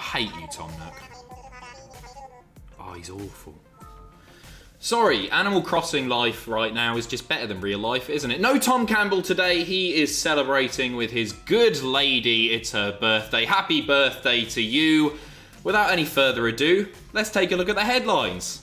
hate you, Tom Nook. Oh, he's awful. Sorry, Animal Crossing life right now is just better than real life, isn't it? No Tom Campbell today. He is celebrating with his good lady. It's her birthday. Happy birthday to you. Without any further ado, let's take a look at the headlines.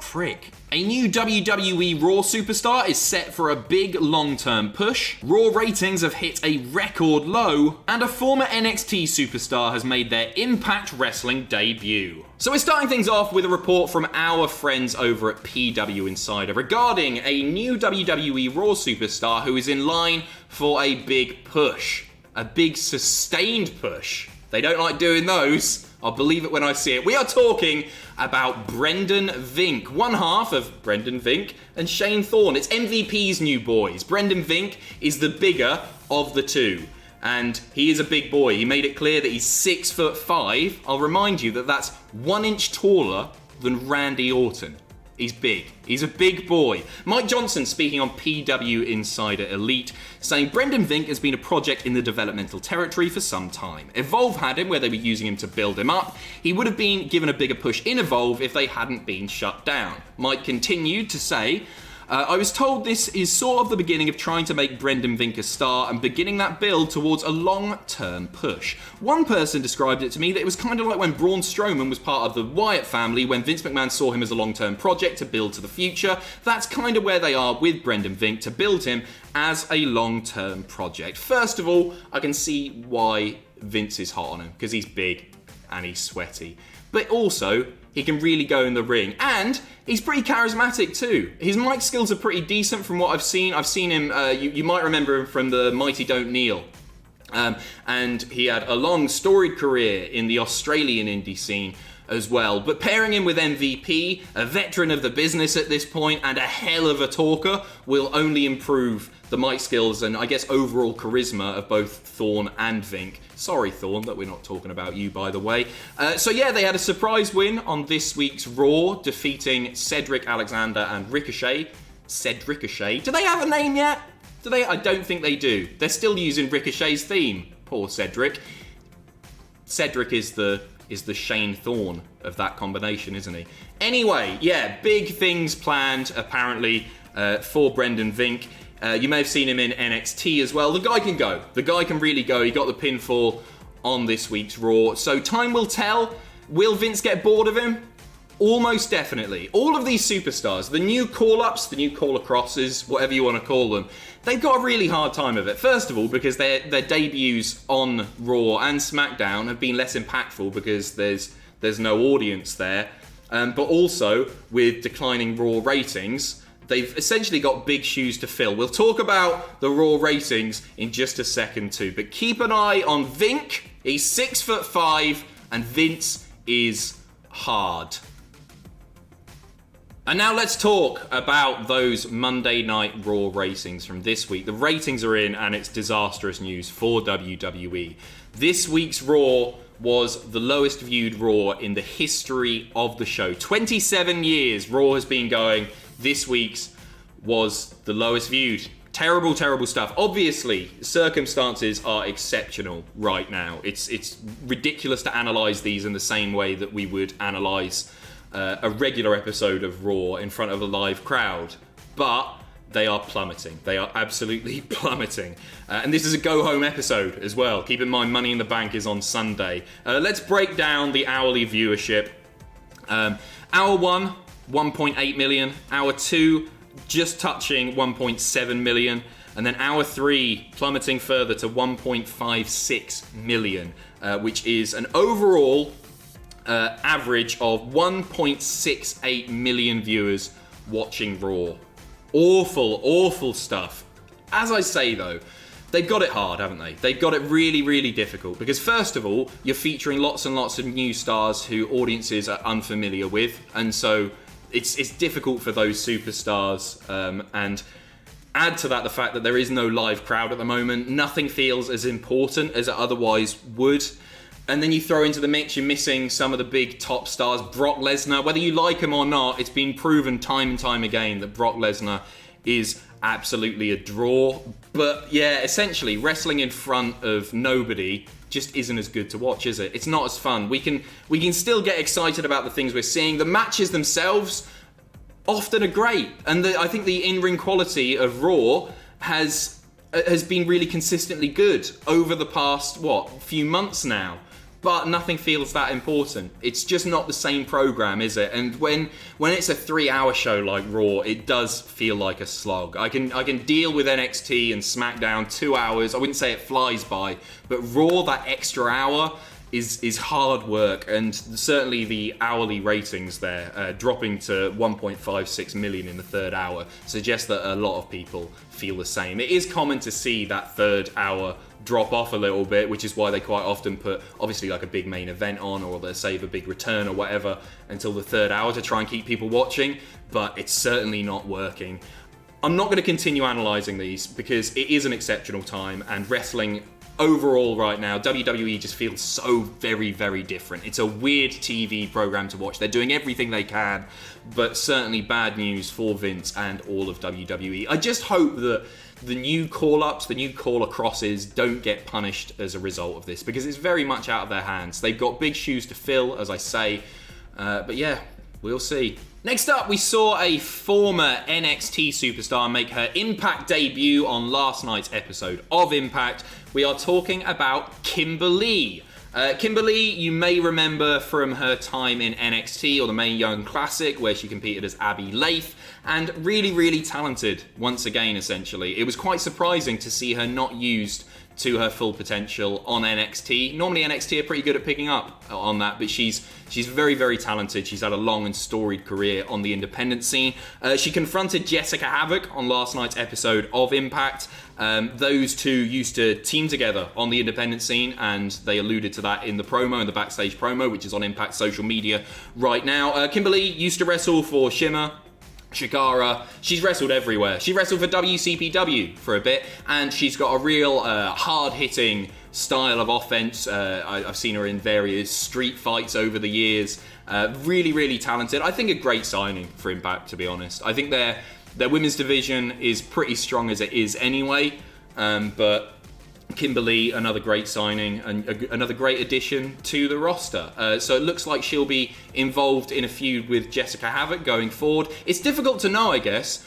Frick. A new WWE Raw Superstar is set for a big long-term push. Raw ratings have hit a record low. And a former NXT Superstar has made their Impact Wrestling debut. So we're starting things off with a report from our friends over at PW Insider regarding a new WWE Raw Superstar who is in line for a big push. A big sustained push. They don't like doing those. I'll believe it when I see it. We are talking about Brendan Vink, one half of Brendan Vink and Shane Thorne. It's MVP's new boys. Brendan Vink is the bigger of the two. And he is a big boy. He made it clear that he's 6'5". I'll remind you that that's 1 inch taller than Randy Orton. He's big. He's a big boy. Mike Johnson speaking on PW Insider Elite, saying Brendan Vink has been a project in the developmental territory for some time. Evolve had him where they were using him to build him up. He would have been given a bigger push in Evolve if they hadn't been shut down. Mike continued to say, I was told this is sort of the beginning of trying to make Brendan Vink a star and beginning that build towards a long-term push. One person described it to me that it was kind of like when Braun Strowman was part of the Wyatt family when Vince McMahon saw him as a long-term project to build to the future. That's kind of where they are with Brendan Vink, to build him as a long-term project. First of all, I can see why Vince is hot on him, because he's big and he's sweaty. But also, he can really go in the ring. And he's pretty charismatic too. His mic skills are pretty decent from what I've seen. I've seen him, you might remember him from the Mighty Don't Kneel. And he had a long storied career in the Australian indie scene as well. But pairing him with MVP, a veteran of the business at this point, and a hell of a talker, will only improve the mic skills and I guess overall charisma of both Thorne and Vink. Sorry, Thorne, that we're not talking about you, by the way. So yeah, they had a surprise win on this week's Raw, defeating Cedric Alexander and Ricochet. Cedricochet. Do they have a name yet? Do they? I don't think they do. They're still using Ricochet's theme. Poor Cedric. Cedric is the Shane Thorne of that combination, isn't he? Anyway, yeah, big things planned, apparently, for Brendan Vink. You may have seen him in NXT as well. The guy can go. The guy can really go. He got the pinfall on this week's Raw. So time will tell. Will Vince get bored of him? Almost definitely. All of these superstars, the new call-ups, the new call-acrosses, whatever you want to call them, they've got a really hard time of it. First of all, because their debuts on Raw and SmackDown have been less impactful because there's no audience there. But also, with declining Raw ratings, they've essentially got big shoes to fill. We'll talk about the Raw ratings in just a second too. But keep an eye on Vink. He's 6'5", and Vince is hard. And now let's talk about those Monday Night Raw ratings from this week. The ratings are in and it's disastrous news for WWE. This week's Raw was the lowest viewed Raw in the history of the show. 27 years Raw has been going. This week's was the lowest viewed. Terrible, terrible stuff. Obviously, circumstances are exceptional right now. It's ridiculous to analyse these in the same way that we would analyse a regular episode of Raw in front of a live crowd. But they are plummeting. They are absolutely plummeting. And this is a go-home episode as well. Keep in mind, Money in the Bank is on Sunday. Let's break down the hourly viewership. Hour 1, 1.8 million. Hour 2, just touching 1.7 million. And then hour 3, plummeting further to 1.56 million, which is an overall average of 1.68 million viewers watching Raw. Awful, awful stuff. As I say though, they've got it hard, haven't they? They've got it really, really difficult because first of all, you're featuring lots and lots of new stars who audiences are unfamiliar with, and so it's difficult for those superstars. And add to that the fact that there is no live crowd at the moment. Nothing feels as important as it otherwise would. And then you throw into the mix, you're missing some of the big top stars. Brock Lesnar, whether you like him or not, it's been proven time and time again that Brock Lesnar is absolutely a draw. But yeah, essentially, wrestling in front of nobody just isn't as good to watch, is it? It's not as fun. We can still get excited about the things we're seeing. The matches themselves often are great. And I think the in-ring quality of Raw has been really consistently good over the past, few months now. But nothing feels that important. It's just not the same program, is it? And when it's a 3-hour show like Raw, it does feel like a slog. I can deal with NXT and SmackDown 2 hours. I wouldn't say it flies by, but Raw, that extra hour, is hard work. And certainly the hourly ratings there, dropping to 1.56 million in the third hour, suggests that a lot of people feel the same. It is common to see that third hour drop off a little bit, which is why they quite often put obviously like a big main event on, or they save a big return or whatever until the third hour to try and keep people watching, but it's certainly not working. I'm not going to continue analysing these because it is an exceptional time, and wrestling overall right now, WWE just feels so very, very different. It's a weird TV program to watch. They're doing everything they can, but certainly bad news for Vince and all of WWE. I just hope that the new call-ups, the new call-acrosses don't get punished as a result of this, because it's very much out of their hands. They've got big shoes to fill, as I say, but yeah, we'll see. Next up, we saw a former NXT superstar make her Impact debut on last night's episode of Impact. We are talking about Kimberly. Kimberly, you may remember from her time in NXT or the Mae Young Classic, where she competed as Abby Laith, and really, really talented once again, essentially. It was quite surprising to see her not used to her full potential on NXT. Normally NXT are pretty good at picking up on that, but she's very, very talented. She's had a long and storied career on the independent scene. She confronted Jessica Havoc on last night's episode of Impact. Those two used to team together on the independent scene, and they alluded to that in the backstage promo, which is on Impact social media right now. Kimberly used to wrestle for Shimmer, Shikara. She's wrestled everywhere. She wrestled for WCPW for a bit, and she's got a real hard-hitting style of offense. I've seen her in various street fights over the years. Really, really talented. I think a great signing for Impact, to be honest. I think their women's division is pretty strong as it is anyway, but Kimberly, another great signing and another great addition to the roster. So it looks like she'll be involved in a feud with Jessica Havoc going forward. It's difficult to know, I guess,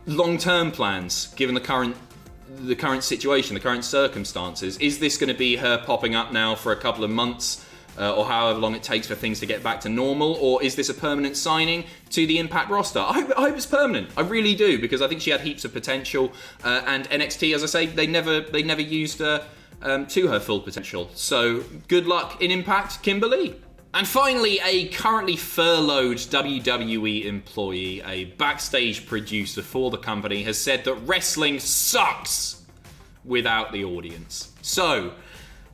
long-term plans given the current situation, the current circumstances. Is this going to be her popping up now for a couple of months? Or however long it takes for things to get back to normal, or is this a permanent signing to the Impact roster? I hope it's permanent. I really do, because I think she had heaps of potential, and NXT, as I say, they never used her to her full potential. So good luck in Impact, Kimberly. And finally, a currently furloughed WWE employee, a backstage producer for the company, has said that wrestling sucks without the audience. So,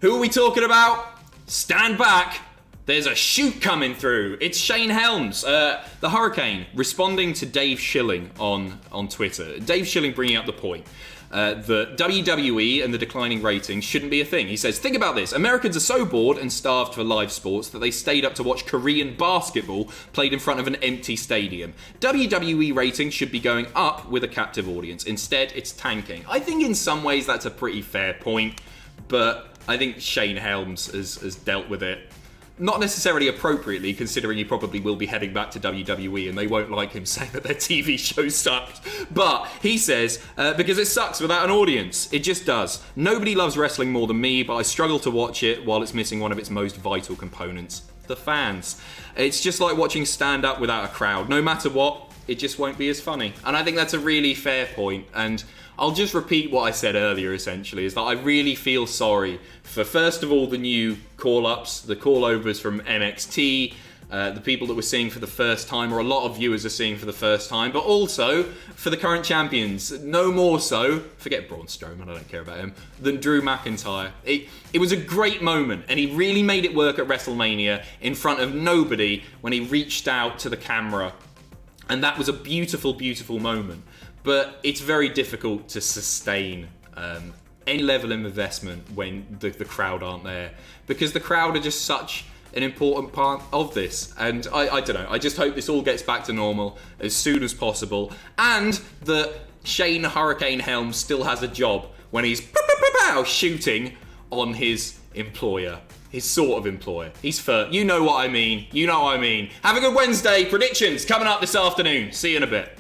who are we talking about? Stand back, there's a shoot coming through. It's Shane Helms, the Hurricane, responding to Dave Schilling on Twitter. Dave Schilling bringing up the point that WWE and the declining ratings shouldn't be a thing. He says, think about this. Americans are so bored and starved for live sports that they stayed up to watch Korean basketball played in front of an empty stadium. WWE ratings should be going up with a captive audience. Instead, it's tanking. I think in some ways that's a pretty fair point, but I think Shane Helms has dealt with it not necessarily appropriately, considering he probably will be heading back to WWE and they won't like him saying that their TV show sucked. But he says, because it sucks without an audience. It just does. Nobody loves wrestling more than me, but I struggle to watch it while it's missing one of its most vital components, the fans. It's just like watching stand-up without a crowd. No matter what, it just won't be as funny. And I think that's a really fair point. And I'll just repeat what I said earlier, essentially, is that I really feel sorry for, first of all, the new call-ups, the call-overs from NXT, the people that we're seeing for the first time, or a lot of viewers are seeing for the first time, but also for the current champions. No more so, forget Braun Strowman, I don't care about him, than Drew McIntyre. It was a great moment, and he really made it work at WrestleMania in front of nobody when he reached out to the camera. And that was a beautiful, beautiful moment. But it's very difficult to sustain any level of investment when the crowd aren't there, because the crowd are just such an important part of this. And I don't know, I just hope this all gets back to normal as soon as possible, and that Shane Hurricane Helms still has a job when he's shooting on his employer. His sort of employer. You know what I mean. Have a good Wednesday. Predictions coming up this afternoon. See you in a bit.